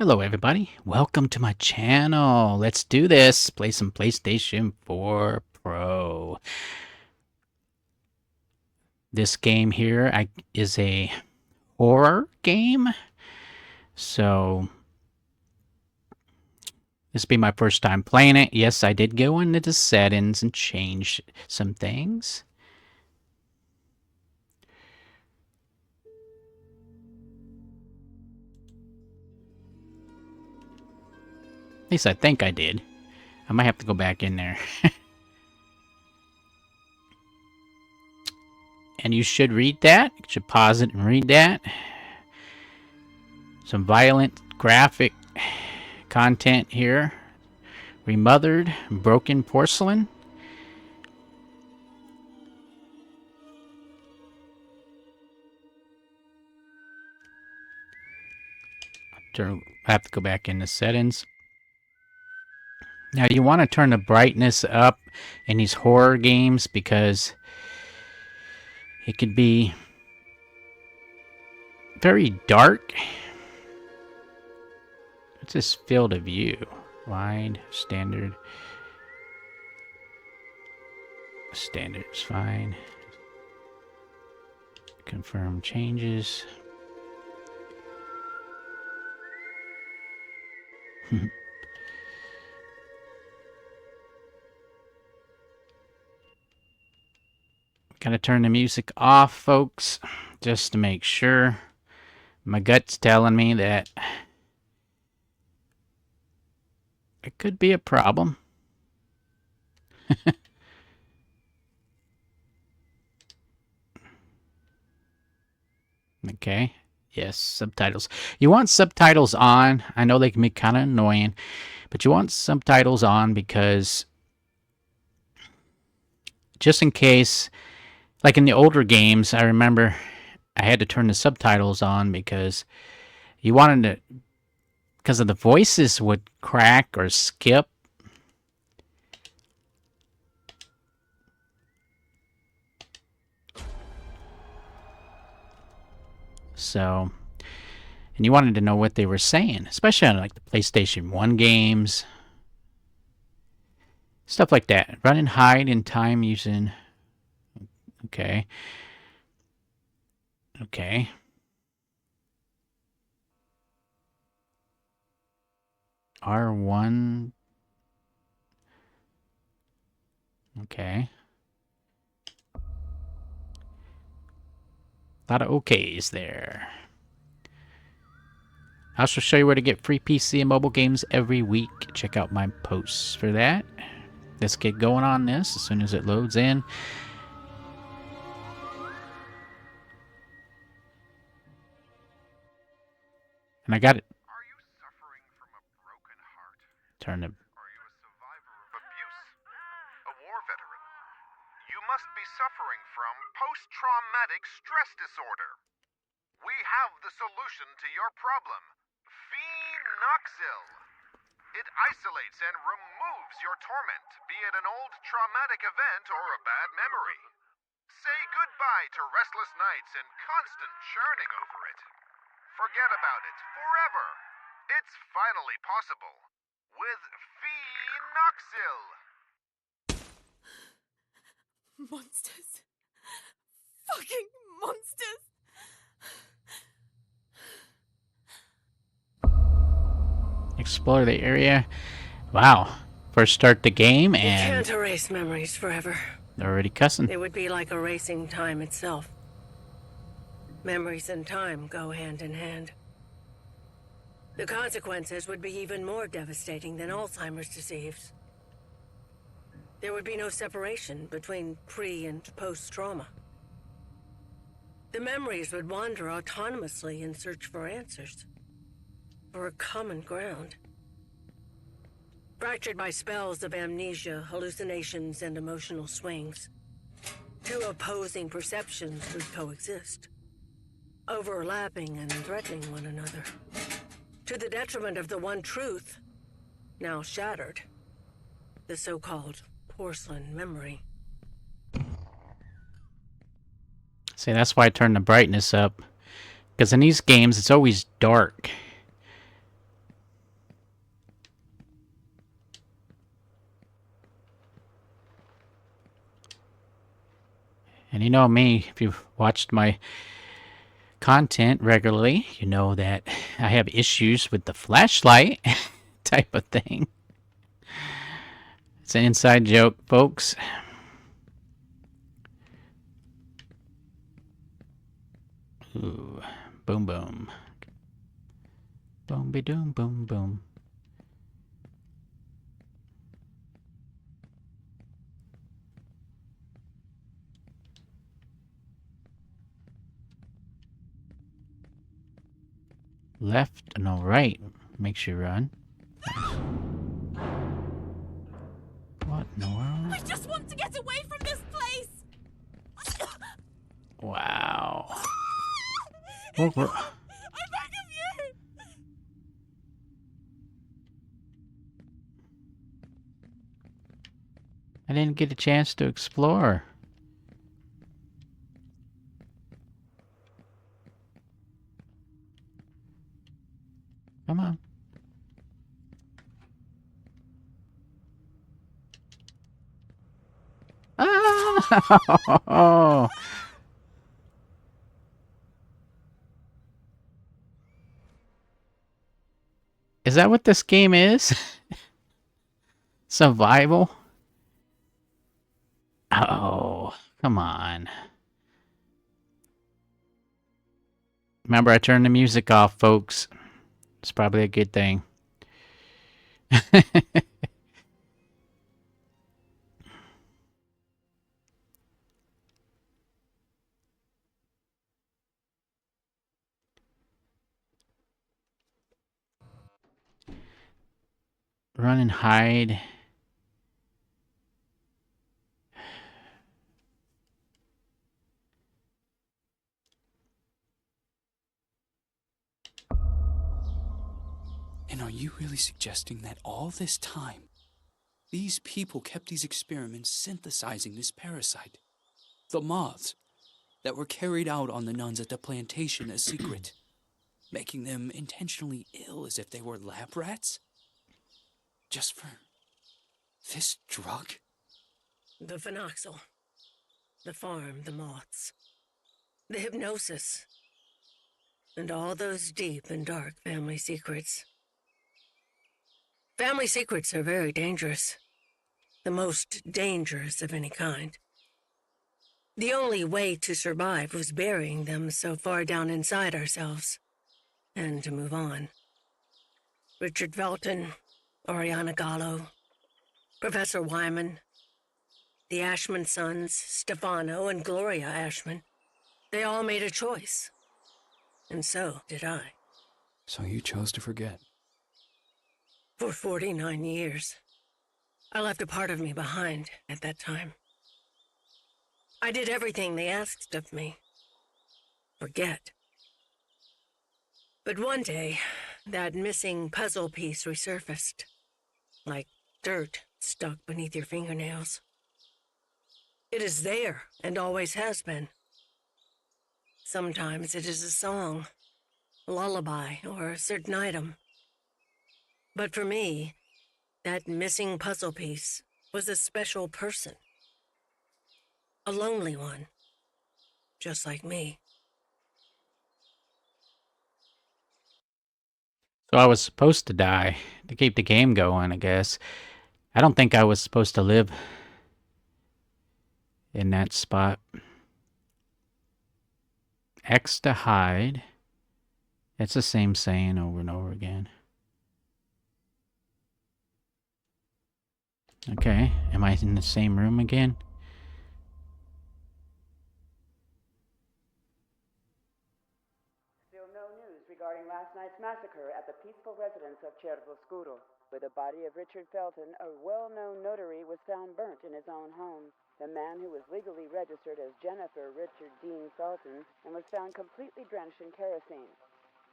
Hello everybody, welcome to my channel. Let's do this. Play some PlayStation 4 Pro. This game here is a horror game. So this will be my first time playing it. Yes, I did go into the settings and change some things. At least I think I did. I might have to go back in there. And you should read that. You should pause it and read that. Some violent graphic content here. Remothered broken porcelain. I have to go back into settings. Now you want to turn the brightness up in these horror games because it could be very dark. What's this field of view? Wide, standard. Standard's fine. Confirm changes. Gotta turn the music off, folks, just to make sure. My gut's telling me that it could be a problem. Okay. Yes, subtitles. You want subtitles on. I know they can be kind of annoying, but you want subtitles on because just in case, like in the older games, I remember I had to turn the subtitles on because you wanted to, because of the voices would crack or skip. So, and you wanted to know what they were saying, especially on like the PlayStation 1 games. Stuff like that. Run and hide in time using... Okay. Okay. R1. Okay. A lot of OKs there. I'll also show you where to get free PC and mobile games every week. Check out my posts for that. Let's get going on this as soon as it loads in. And I got it. Are you suffering from a broken heart? Turn it. Are you a survivor of abuse? A war veteran? You must be suffering from post-traumatic stress disorder. We have the solution to your problem. Phenoxyl. It isolates and removes your torment, be it an old traumatic event or a bad memory. Say goodbye to restless nights and constant churning over it. Forget about it forever. It's finally possible with Phenoxyl. Monsters. Fucking monsters. Explore the area. Wow. First start the game You and can't erase memories forever. they're already cussing. It would be like erasing time itself. Memories and time go hand in hand. The consequences would be even more devastating than Alzheimer's disease. There would be no separation between pre- and post-trauma. The memories would wander autonomously in search for answers, for a common ground. Fractured by spells of amnesia, hallucinations, and emotional swings, two opposing perceptions would coexist, overlapping and threatening one another, to the detriment of the one truth, now shattered, the so-called porcelain memory. See, that's why I turned the brightness up. Because in these games, it's always dark. And you know me, if you've watched my content regularly, you know that I have issues with the flashlight type of thing. It's an inside joke, folks. Ooh, boom, boom. Boom, be doom, boom, boom. Left, no, right. Makes you run. What in the world? I just want to get away from this place! Wow. I Well, beg of you! I didn't get a chance to explore. Come on. Ah! Is that what this game is? Survival? Oh, come on. Remember, I turned the music off, folks. It's probably a good thing. Run and hide. And are you really suggesting that all this time, these people kept these experiments synthesizing this parasite? The moths that were carried out on the nuns at the plantation a secret, making them intentionally ill as if they were lab rats? Just for this drug? The phenoxyl. The farm, the moths. The hypnosis. And all those deep and dark family secrets. Family secrets are very dangerous. The most dangerous of any kind. The only way to survive was burying them so far down inside ourselves. And to move on. Richard Felton, Oriana Gallo, Professor Wyman, the Ashman sons, Stefano and Gloria Ashman. They all made a choice. And so did I. So you chose to forget. For 49 years. I left a part of me behind at that time. I did everything they asked of me. Forget. But one day, that missing puzzle piece resurfaced. Like dirt stuck beneath your fingernails. It is there, and always has been. Sometimes it is a song, a lullaby, or a certain item. But for me, that missing puzzle piece was a special person. A lonely one. Just like me. So I was supposed to die to keep the game going, I guess. I don't think I was supposed to live in that spot. X to hide. It's the same saying over and over again. Okay, am I in the same room again? Still no news regarding last night's massacre at the peaceful residence of Cervoscuro, where the body of Richard Felton, a well-known notary, was found burnt in his own home. The man who was legally registered as Jennifer Richard Dean Felton and was found completely drenched in kerosene.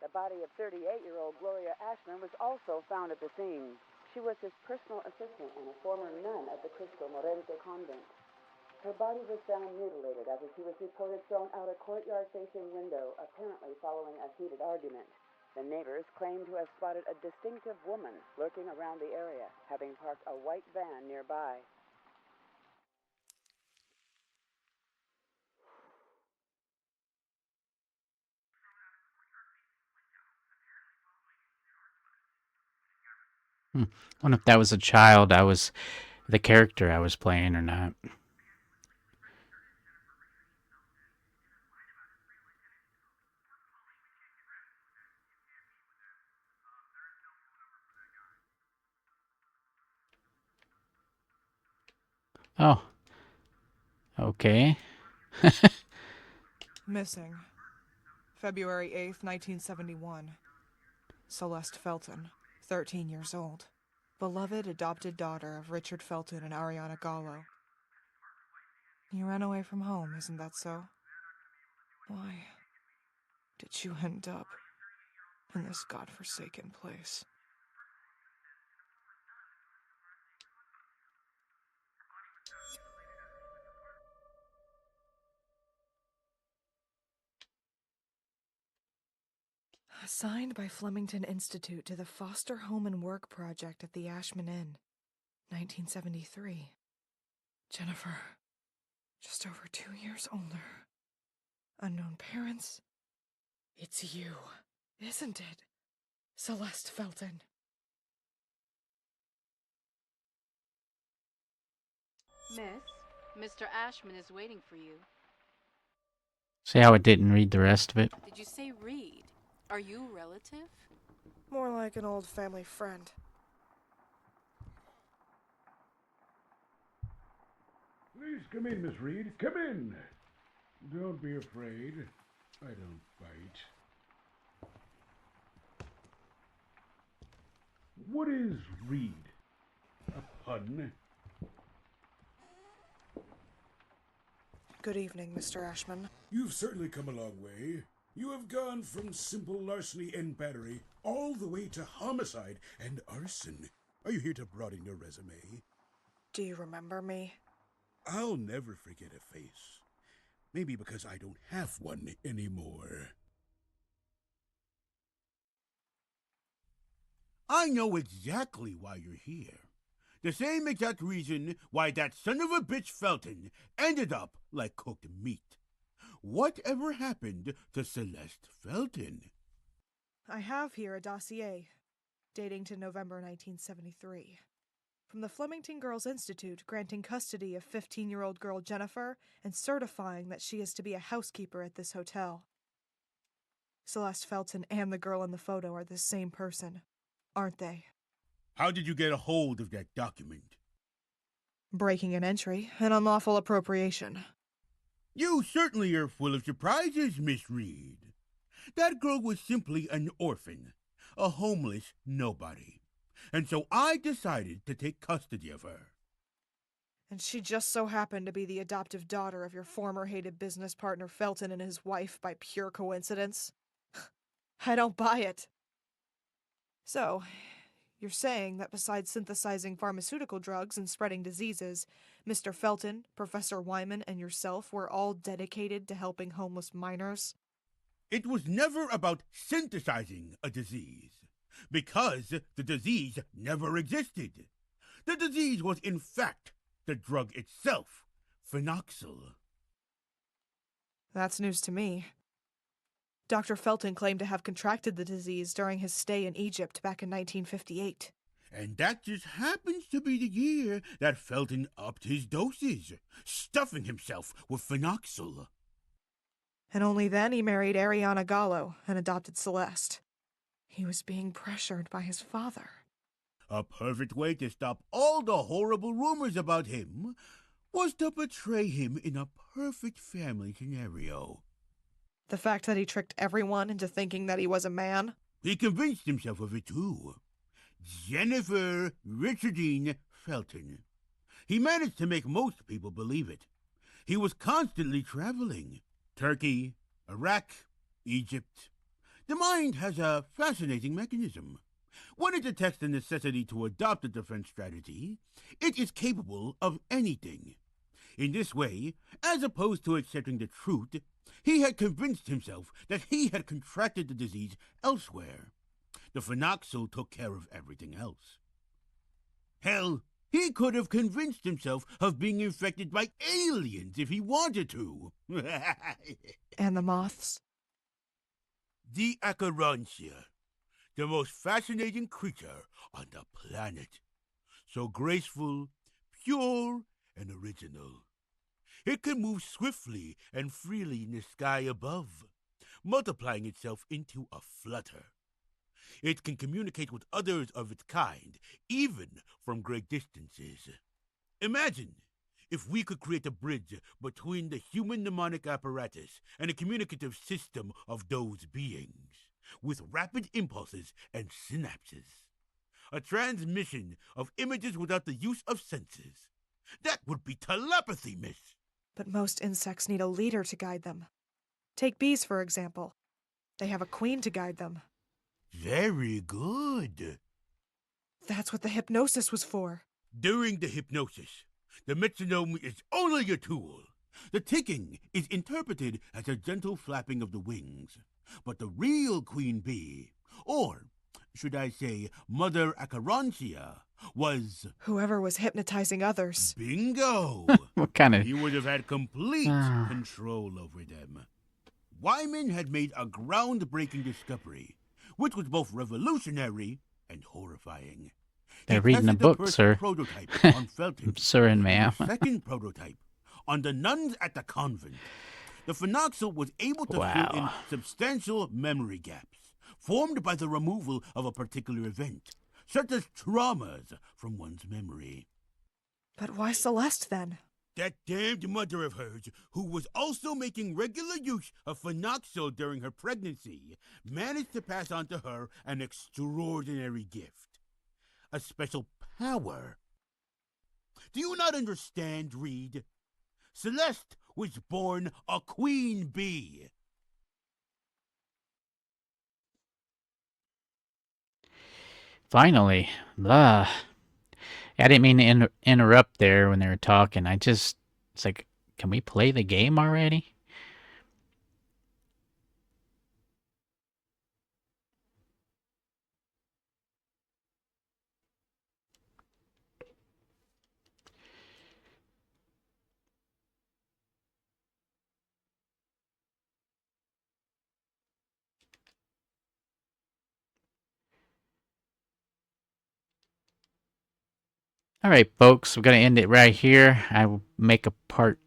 The body of 38-year-old Gloria Ashman was also found at the scene. She was his personal assistant and a former nun at the Cristo Morente convent. Her body was found mutilated after she was reported thrown out a courtyard-facing window, apparently following a heated argument. The neighbors claim to have spotted a distinctive woman lurking around the area, having parked a white van nearby. I wonder if that was a child I was the character I was playing or not. Oh, okay. Missing. February 8th, 1971. Celeste Felton, 13 years old. Beloved adopted daughter of Richard Felton and Ariana Gallo. You ran away from home, isn't that so? Why did you end up in this godforsaken place? Assigned by Flemington Institute to the Foster Home and Work Project at the Ashman Inn, 1973. Jennifer, just over 2 years older. Unknown parents. It's you, isn't it, Celeste Felton? Miss, Mr. Ashman is waiting for you. See how it didn't read the rest of it? Did you say Reed? Are you a relative? More like an old family friend. Please come in, Miss Reed. Come in. Don't be afraid. I don't bite. What is Reed? A pun? Good evening, Mr. Ashman. You've certainly come a long way. You have gone from simple larceny and battery all the way to homicide and arson. Are you here to broaden your resume? Do you remember me? I'll never forget a face. Maybe because I don't have one anymore. I know exactly why you're here. The same exact reason why that son of a bitch Felton ended up like cooked meat. Whatever happened to Celeste Felton? I have here a dossier dating to November 1973. From the Flemington Girls Institute, granting custody of 15-year-old girl Jennifer and certifying that she is to be a housekeeper at this hotel. Celeste Felton and the girl in the photo are the same person, aren't they? How did you get a hold of that document? Breaking an entry, an unlawful appropriation. You certainly are full of surprises, Miss Reed. That girl was simply an orphan, a homeless nobody. And so I decided to take custody of her. And she just so happened to be the adoptive daughter of your former hated business partner Felton and his wife by pure coincidence? I don't buy it. So, you're saying that besides synthesizing pharmaceutical drugs and spreading diseases, Mr. Felton, Professor Wyman, and yourself were all dedicated to helping homeless minors? It was never about synthesizing a disease, because the disease never existed. The disease was, in fact, the drug itself, phenoxyl. That's news to me. Dr. Felton claimed to have contracted the disease during his stay in Egypt back in 1958. And that just happens to be the year that Felton upped his doses, stuffing himself with phenoxyl. And only then he married Ariana Gallo and adopted Celeste. He was being pressured by his father. A perfect way to stop all the horrible rumors about him was to portray him in a perfect family scenario. The fact that he tricked everyone into thinking that he was a man? He convinced himself of it too. Jennifer Richardine Felton. He managed to make most people believe it. He was constantly traveling. Turkey, Iraq, Egypt. The mind has a fascinating mechanism. When it detects the necessity to adopt a defense strategy, it is capable of anything. In this way, as opposed to accepting the truth, he had convinced himself that he had contracted the disease elsewhere. The phenoxyl took care of everything else. Hell, he could have convinced himself of being infected by aliens if he wanted to. And the moths? The Acherontia. the most fascinating creature on the planet. So graceful, pure, and original. It can move swiftly and freely in the sky above, multiplying itself into a flutter. It can communicate with others of its kind, even from great distances. Imagine if we could create a bridge between the human mnemonic apparatus and a communicative system of those beings, with rapid impulses and synapses. A transmission of images without the use of senses. That would be telepathy, miss. But most insects need a leader to guide them. Take bees, for example. They have a queen to guide them. Very good. That's what the hypnosis was for. During the hypnosis, the metronome is only a tool. The ticking is interpreted as a gentle flapping of the wings. But the real queen bee, or should I say Mother Acherontia, was... Whoever was hypnotizing others. Bingo! What kind of... He would have had complete control over them. Wyman had made a groundbreaking discovery, which was both revolutionary and horrifying. They're reading a book, sir. Prototype on Felton. Sir and ma'am. The second prototype on the nuns at the convent. The phenoxyl was able to fill in substantial memory gaps formed by the removal of a particular event, such as traumas from one's memory. But why Celeste, then? That damned mother of hers, who was also making regular use of phenoxyl during her pregnancy, managed to pass on to her an extraordinary gift. A special power. Do you not understand, Reed? Celeste was born a queen bee. Finally. Blah. I didn't mean to interrupt there when they were talking. It's like, can we play the game already? All right, folks, we're going to end it right here. I will make a part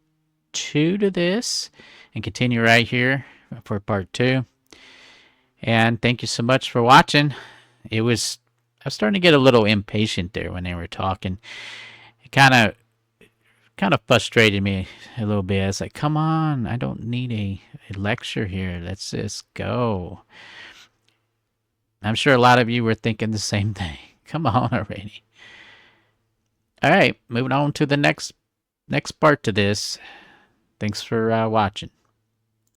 2 to this and continue right here for part 2. And thank you so much for watching. I was starting to get a little impatient there when they were talking. It kind of frustrated me a little bit. It's like, come on, I don't need a lecture here. Let's just go. I'm sure a lot of you were thinking the same thing. Come on already. All right, moving on to the next part to this. Thanks for watching.